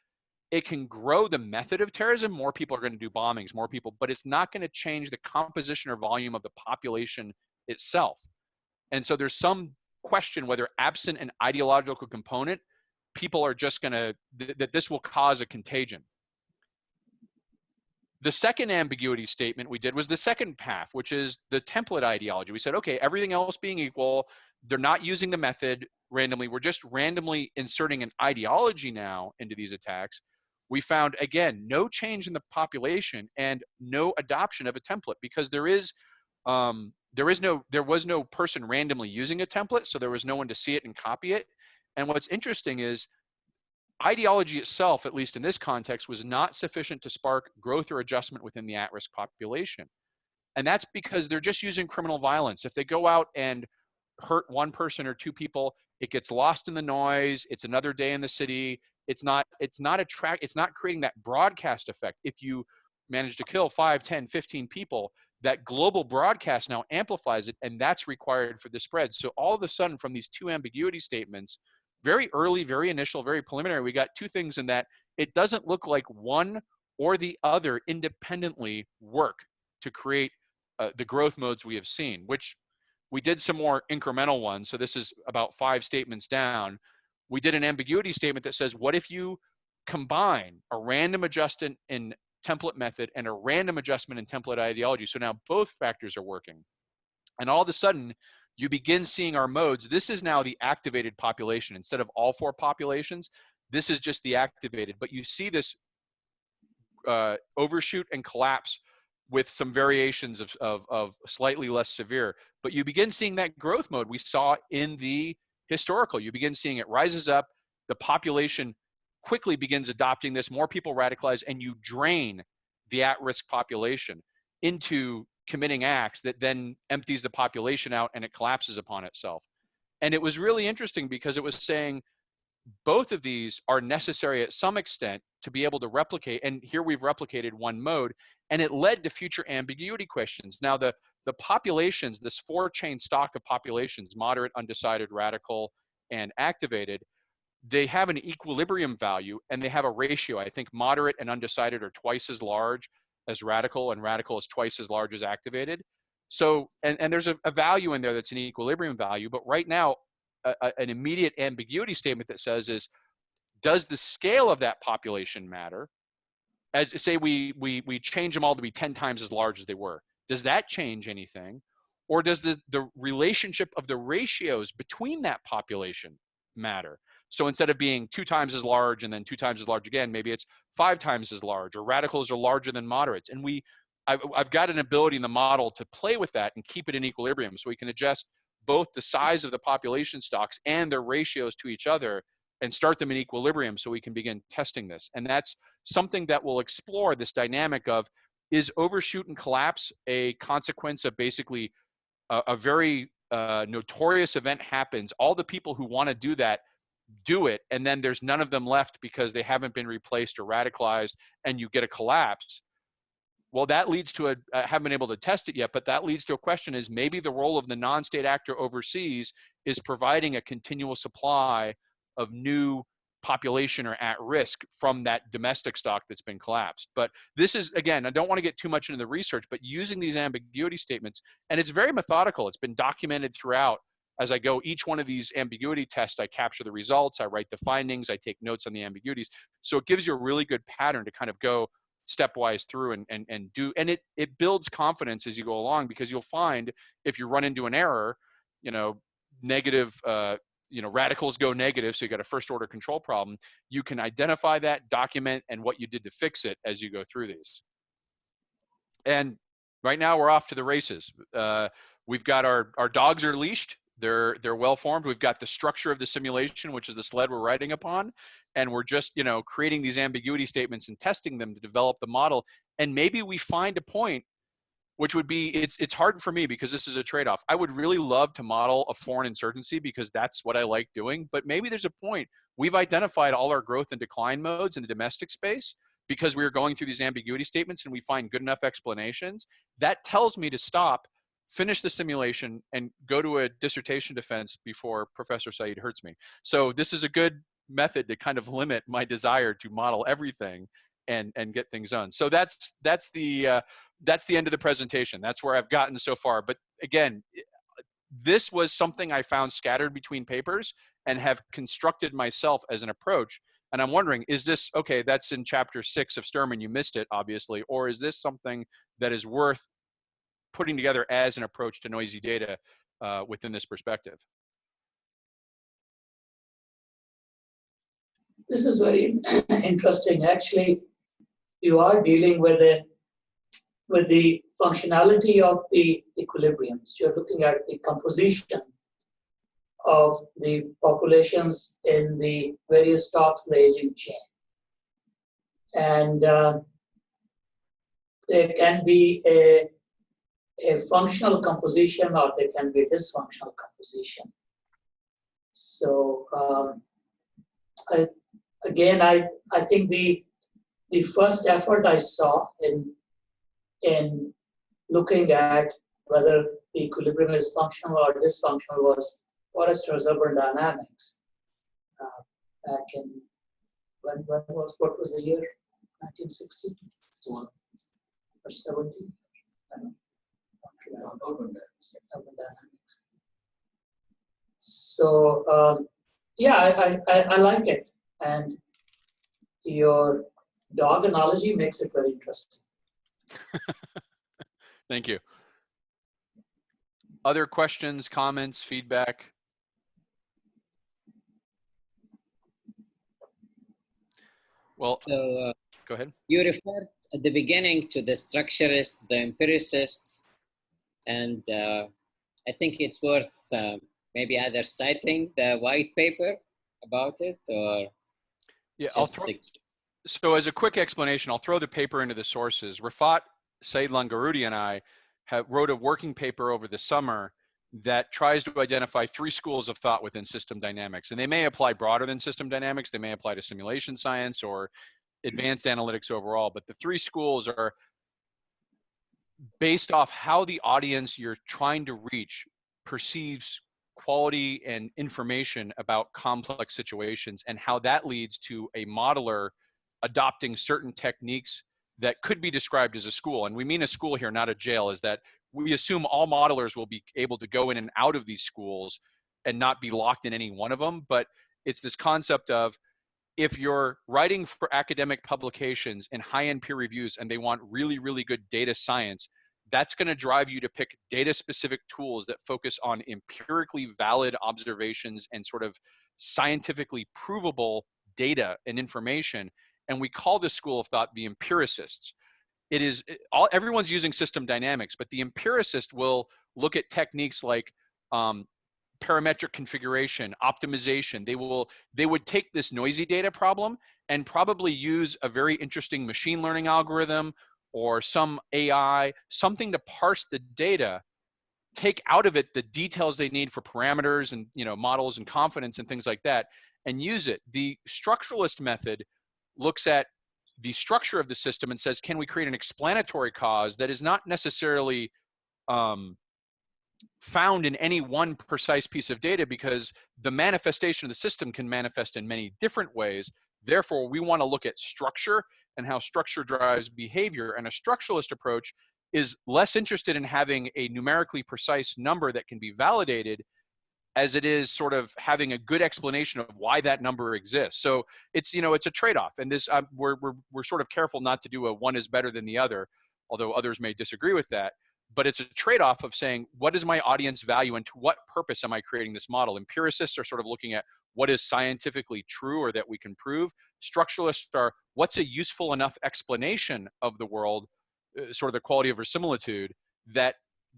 it can grow the method of terrorism. More people are going to do bombings, more people, but it's not going to change the composition or volume of the population itself. And so there's some question whether absent an ideological component, people are just going to, that this will cause a contagion. The second ambiguity statement we did was the second path, which is the template ideology. We said, okay, everything else being equal, they're not using the method randomly. We're just randomly inserting an ideology now into these attacks. We found, again, no change in the population and no adoption of a template, because there was no person randomly using a template, so there was no one to see it and copy it. And what's interesting is ideology itself, at least in this context, was not sufficient to spark growth or adjustment within the at-risk population. And that's because they're just using criminal violence. If they go out and hurt one person or 2 people, it gets lost in the noise. It's another day in the city. It's not creating that broadcast effect. If you manage to kill 5, 10, 15 people, that global broadcast now amplifies it, and that's required for the spread. So all of a sudden, from these 2 ambiguity statements, very early, very initial, very preliminary, we got 2 things in that it doesn't look like one or the other independently work to create the growth modes we have seen, which we did some more incremental ones. So this is about 5 statements down. We did an ambiguity statement that says, what if you combine a random adjustment in template method and a random adjustment in template ideology? So now both factors are working. And all of a sudden, you begin seeing our modes. This is now the activated population. Instead of all 4 populations, this is just the activated. But you see this overshoot and collapse with some variations of slightly less severe. But you begin seeing that growth mode we saw in the historical. You begin seeing it rises up, the population quickly begins adopting this, more people radicalize, and you drain the at-risk population into committing acts that then empties the population out and it collapses upon itself. And it was really interesting because it was saying both of these are necessary at some extent to be able to replicate. And here we've replicated one mode, and it led to future ambiguity questions. Now the populations, this 4-chain stock of populations, moderate, undecided, radical, and activated, they have an equilibrium value and they have a ratio. I think moderate and undecided are twice as large as radical, and radical is twice as large as activated. So, and there's a value in there that's an equilibrium value, but right now, an immediate ambiguity statement that says is, does the scale of that population matter? As say we change them all to be 10 times as large as they were. Does that change anything? Or does the relationship of the ratios between that population matter? So instead of being 2 times as large and then 2 times as large again, maybe it's 5 times as large, or radicals are larger than moderates. And we I've got an ability in the model to play with that and keep it in equilibrium. So we can adjust both the size of the population stocks and their ratios to each other and start them in equilibrium so we can begin testing this. And that's something that will explore this dynamic of, is overshoot and collapse a consequence of basically a very notorious event happens, all the people who want to do that do it, and then there's none of them left because they haven't been replaced or radicalized, and you get a collapse. Well, that leads to I haven't been able to test it yet, but that leads to a question: is maybe the role of the non-state actor overseas is providing a continual supply of new population or at risk from that domestic stock that's been collapsed. But this is, again, I don't want to get too much into the research, but using these ambiguity statements, and it's very methodical. It's been documented throughout. As I go, each one of these ambiguity tests, I capture the results, I write the findings, I take notes on the ambiguities. So it gives you a really good pattern to kind of go stepwise through and do, and it builds confidence as you go along, because you'll find if you run into an error, negative, radicals go negative, so you got a first order control problem, you can identify that, document, and what you did to fix it as you go through these. And right now we're off to the races. We've got our dogs are leashed. They're well formed. We've got the structure of the simulation, which is the sled we're riding upon. And we're just, creating these ambiguity statements and testing them to develop the model. And maybe we find a point, which would be, it's hard for me because this is a trade-off. I would really love to model a foreign insurgency because that's what I like doing. But maybe there's a point. We've identified all our growth and decline modes in the domestic space because we are going through these ambiguity statements and we find good enough explanations. That tells me to stop, finish the simulation, and go to a dissertation defense before Professor Saeed hurts me. So this is a good method to kind of limit my desire to model everything and get things done. So that's the end of the presentation. That's where I've gotten so far. But again, this was something I found scattered between papers and have constructed myself as an approach. And I'm wondering, is this, okay, that's in chapter 6 of Sturman, you missed it, obviously, or is this something that is worth putting together as an approach to noisy data within this perspective? This is very interesting. Actually, you are dealing with the functionality of the equilibriums. You're looking at the composition of the populations in the various stocks in the aging chain. And there can be a functional composition, or there can be a dysfunctional composition. So I think the first effort I saw in looking at whether the equilibrium is functional or dysfunctional was Forrester's urban dynamics. Back in what was the year? 1960 or 70? I don't know. Urban dynamics. So yeah, I like it, and your dog analogy makes it very interesting. Thank you. Other questions, comments, feedback? Well, So go ahead. you referred at the beginning to the structuralists, the empiricists, and I think it's worth maybe either citing the white paper about it or yeah, so as a quick explanation, I'll throw the paper into the sources. Rafat, Saeed Langarudi, and I wrote a working paper over the summer that tries to identify 3 schools of thought within system dynamics. And they may apply broader than system dynamics. They may apply to simulation science or advanced analytics overall. But the 3 schools are based off how the audience you're trying to reach perceives quality and information about complex situations, and how that leads to a modeler adopting certain techniques that could be described as a school. And we mean a school here, not a jail, is that we assume all modelers will be able to go in and out of these schools and not be locked in any one of them. But it's this concept of, if you're writing for academic publications and high-end peer reviews and they want really, really good data science, that's going to drive you to pick data-specific tools that focus on empirically valid observations and sort of scientifically provable data and information. And we call this school of thought the empiricists. everyone's using system dynamics, but the empiricist will look at techniques like parametric configuration, optimization. They would take this noisy data problem and probably use a very interesting machine learning algorithm or some AI, something to parse the data, take out of it the details they need for parameters and models and confidence and things like that, and use it. The structuralist method looks at the structure of the system and says, can we create an explanatory cause that is not necessarily found in any one precise piece of data, because the manifestation of the system can manifest in many different ways. Therefore, we want to look at structure and how structure drives behavior. And a structuralist approach is less interested in having a numerically precise number that can be validated as it is sort of having a good explanation of why that number exists. So it's, it's a trade-off. And this, we're sort of careful not to do a one is better than the other, although others may disagree with that. But it's a trade-off of saying, what is my audience value and to what purpose am I creating this model? Empiricists are sort of looking at what is scientifically true or that we can prove. Structuralists are, what's a useful enough explanation of the world, sort of the quality of verisimilitude, that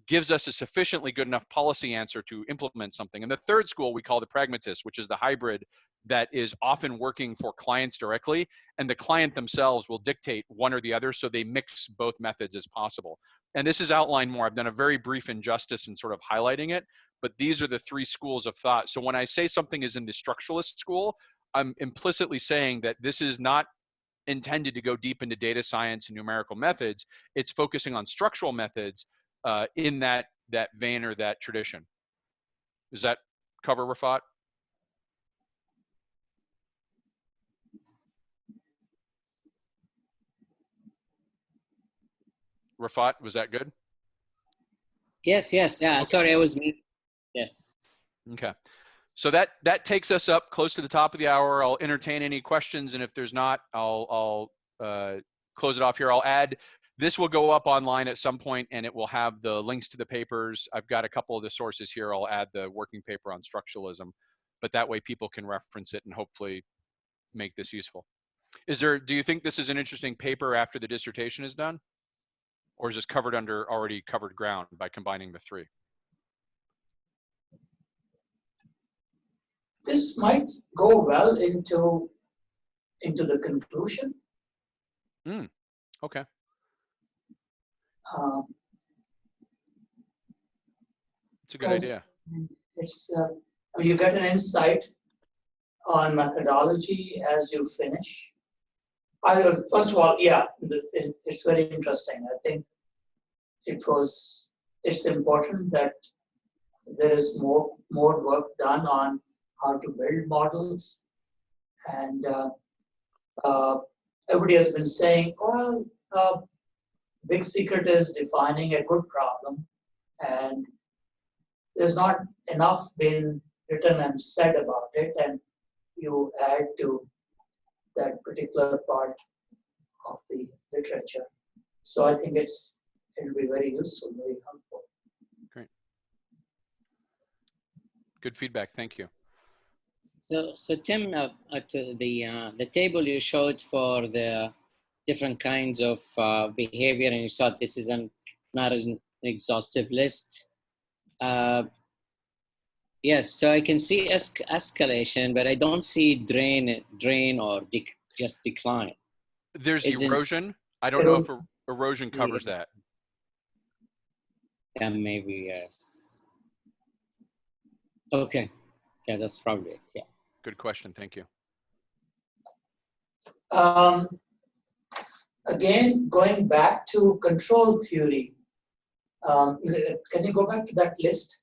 gives us a sufficiently good enough policy answer to implement something. And the third school we call the pragmatist, which is the hybrid that is often working for clients directly, and the client themselves will dictate one or the other, so they mix both methods as possible. And this is outlined more. I've done a very brief injustice in sort of highlighting it, but these are the three schools of thought. So when I say something is in the structuralist school, I'm implicitly saying that this is not intended to go deep into data science and numerical methods. It's focusing on structural methods in that vein or that tradition. Does that cover, Rafat? Rafat, was that good? Yes, yeah. Okay. Sorry, I was me. Yes. Okay. So that takes us up close to the top of the hour. I'll entertain any questions, and if there's not, I'll close it off here. I'll add, this will go up online at some point, and it will have the links to the papers. I've got a couple of the sources here. I'll add the working paper on structuralism, but that way people can reference it and hopefully make this useful. Do you think this is an interesting paper after the dissertation is done? Or is this covered under already covered ground by combining the three? This might go well into the conclusion. Okay. It's a good idea. It's you get an insight on methodology as you finish. First of all, yeah, it's very interesting. I think it's important that there is more work done on how to build models. And everybody has been saying, well, big secret is defining a good problem. And there's not enough been written and said about it. And you add to that particular part of the literature. So I think it'll be very useful, very helpful. Great. Good feedback. Thank you. So Tim, to the table you showed for the different kinds of behavior, and you saw this is not an exhaustive list. Yes, so I can see escalation, but I don't see drain or just decline. There's erosion. I don't know if erosion covers that. Yeah, maybe yes. Okay. Yeah, that's probably it. Yeah. Good question. Thank you. Again, going back to control theory, can you go back to that list,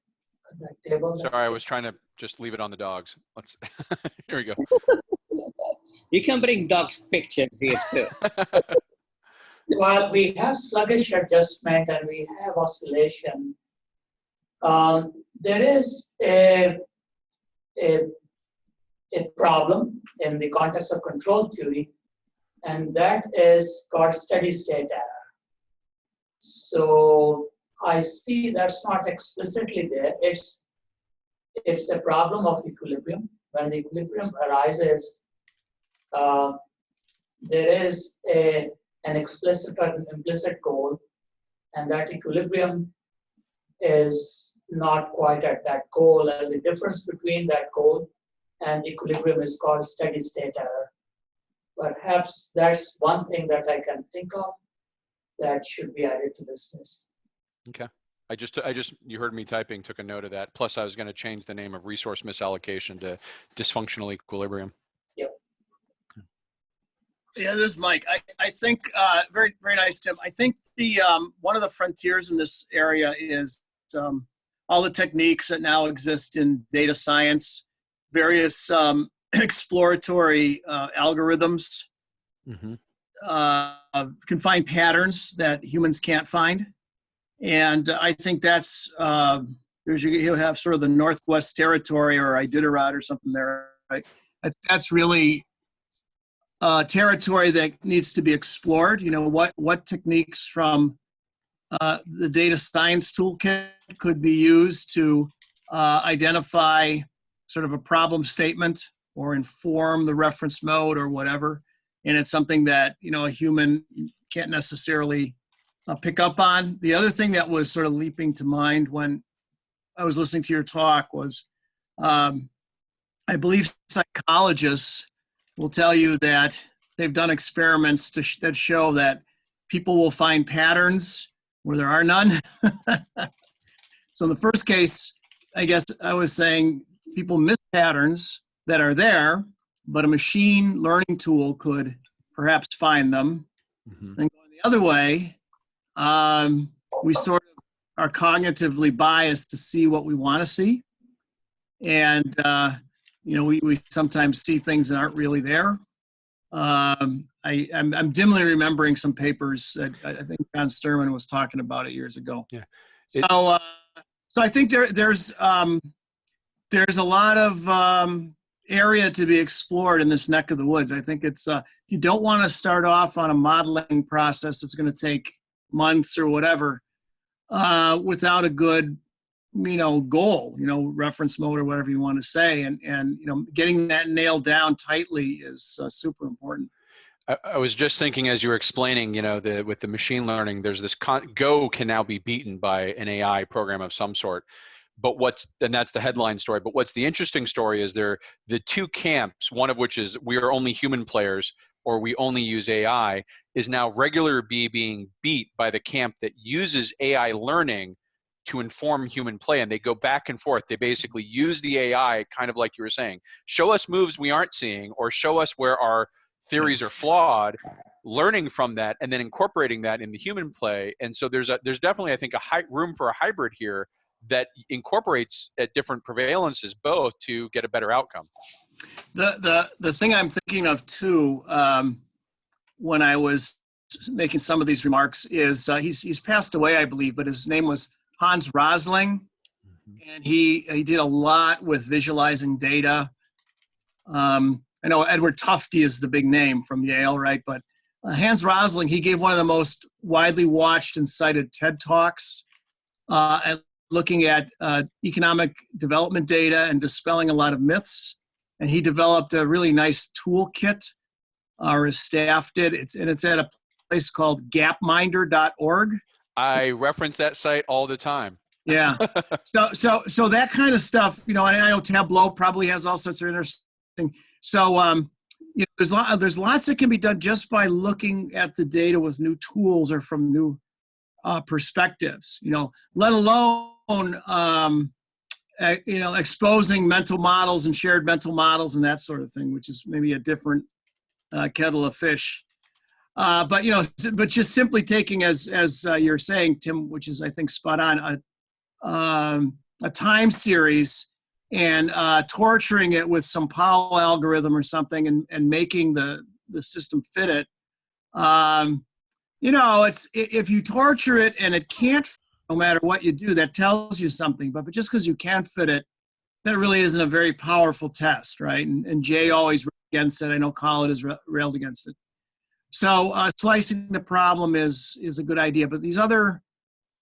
that table? Sorry, I was trying to just leave it on the dogs. Let's. Here we go. You can bring dogs pictures here too. Well, we have sluggish adjustment and we have oscillation. There is a problem in the context of control theory, and that is called steady state error. So I see that's not explicitly there. It's a problem of equilibrium. When the equilibrium arises, there is a an explicit or an implicit goal, and that equilibrium is not quite at that goal, and the difference between that goal and equilibrium is called steady state error. Perhaps that's one thing that I can think of that should be added to this list. Okay. You heard me typing, took a note of that. Plus I was going to change the name of resource misallocation to dysfunctional equilibrium. Yep. Yeah, this is Mike. I think, very, very nice, Tim. I think the one of the frontiers in this area is all the techniques that now exist in data science, various exploratory algorithms can find patterns that humans can't find. And I think that's, you'll have sort of the Northwest Territory or Iditarod or something there, right? That's really territory that needs to be explored. You know, what techniques from the data science toolkit could be used to identify sort of a problem statement or inform the reference mode or whatever. And it's something that, you know, a human can't necessarily pick up on. The other thing that was sort of leaping to mind when I was listening to your talk was, I believe psychologists will tell you that they've done experiments that show that people will find patterns where there are none. So in the first case, I guess I was saying people miss patterns that are there, but a machine learning tool could perhaps find them. And going the other way, we sort of are cognitively biased to see what we want to see. And, you know, we sometimes see things that aren't really there. I'm dimly remembering some papers that I think John Sturman was talking about it years ago. Yeah. So I think there's a lot of area to be explored in this neck of the woods. I think it's you don't want to start off on a modeling process that's going to take months or whatever without a good, you know, goal, you know, reference mode or whatever you want to say, and you know, getting that nailed down tightly is super important. I was just thinking as you were explaining, you know, with the machine learning, there's this Go can now be beaten by an AI program of some sort. But and that's the headline story. But what's the interesting story is the two camps, one of which is we are only human players or we only use AI, is now regular being beat by the camp that uses AI learning to inform human play. And they go back and forth. They basically use the AI, kind of like you were saying, show us moves we aren't seeing or show us where our theories are flawed, learning from that and then incorporating that in the human play. And so there's definitely, I think, room for a hybrid here that incorporates at different prevalences both to get a better outcome. The thing I'm thinking of too, when I was making some of these remarks, is he's passed away, I believe, but his name was Hans Rosling, and he did a lot with visualizing data. I know Edward Tufte is the big name from Yale, right? But Hans Rosling, he gave one of the most widely watched and cited TED Talks at looking at economic development data and dispelling a lot of myths. And he developed a really nice toolkit, or his staff did. It's at a place called gapminder.org. I reference that site all the time. Yeah. So that kind of stuff, you know, and I know Tableau probably has all sorts of interesting. So you know, there's lots that can be done just by looking at the data with new tools or from new perspectives. You know, let alone you know, exposing mental models and shared mental models and that sort of thing, which is maybe a different kettle of fish. But you know, but just simply taking, as you're saying, Tim, which is I think spot on, a time series and torturing it with some Powell algorithm or something, and making the system fit it. You know, if you torture it and it can't fit, no matter what you do, that tells you something. But just because you can't fit it, that really isn't a very powerful test, right? And Jay always railed against it. I know Colin has railed against it. So slicing the problem is a good idea. But these other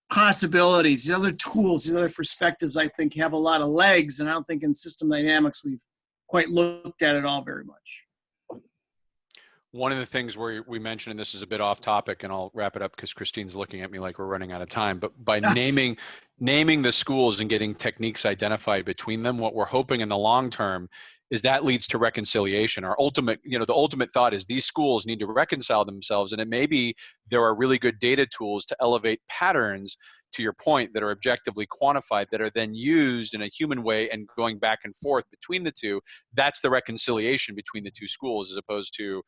possibilities, these other tools, these other perspectives, I think have a lot of legs. And I don't think in system dynamics we've quite looked at it all very much. one of the things we mentioned, and this is a bit off topic, and I'll wrap it up because Christine's looking at me like we're running out of time, but by naming the schools and getting techniques identified between them, what we're hoping in the long term is that leads to reconciliation. Our ultimate, the ultimate thought is these schools need to reconcile themselves, and it may be there are really good data tools to elevate patterns, to your point, that are objectively quantified, that are then used in a human way and going back and forth between the two. That's the reconciliation between the two schools, as opposed to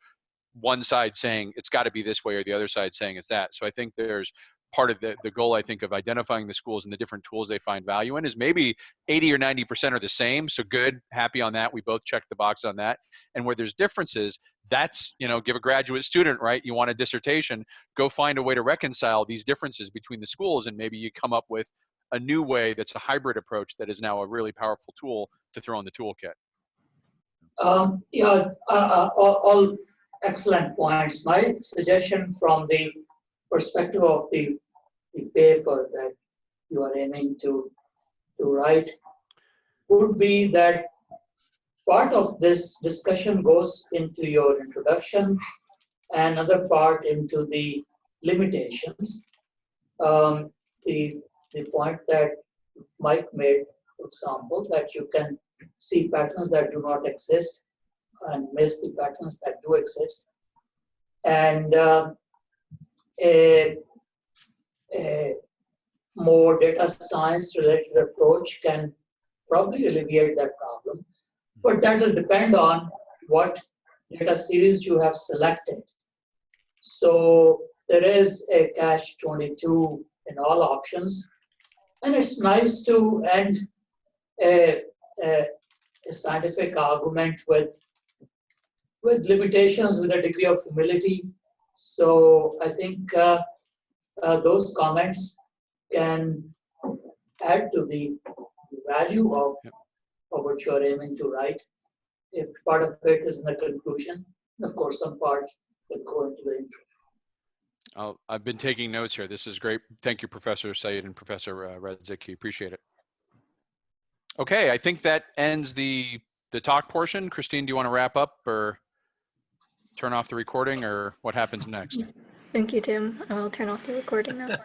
one side saying it's got to be this way or the other side saying it's that. So I think there's part of the goal, I think, of identifying the schools and the different tools they find value in is maybe 80 or 90% are the same. So good, happy on that. We both check the box on that. And where there's differences, that's, give a graduate student, right? You want a dissertation, go find a way to reconcile these differences between the schools, and maybe you come up with a new way that's a hybrid approach that is now a really powerful tool to throw in the toolkit. All excellent points. My suggestion from the perspective of the paper that you are aiming to write would be that part of this discussion goes into your introduction and another part into the limitations. The point that Mike made, for example, that you can see patterns that do not exist and miss the patterns that do exist. And a more data science related approach can probably alleviate that problem. But that will depend on what data series you have selected. So there is a catch-22 in all options. And it's nice to end a scientific argument with limitations, with a degree of humility. So I think those comments can add to the value of what you're aiming to write. If part of it is in the conclusion, of course, some part will go into the intro. I've been taking notes here. This is great. Thank you, Professor Saeed and Professor Radzicki. Appreciate it. Okay, I think that ends the talk portion. Christine, do you want to wrap up or turn off the recording, or what happens next? Thank you, Tim. I'll turn off the recording now.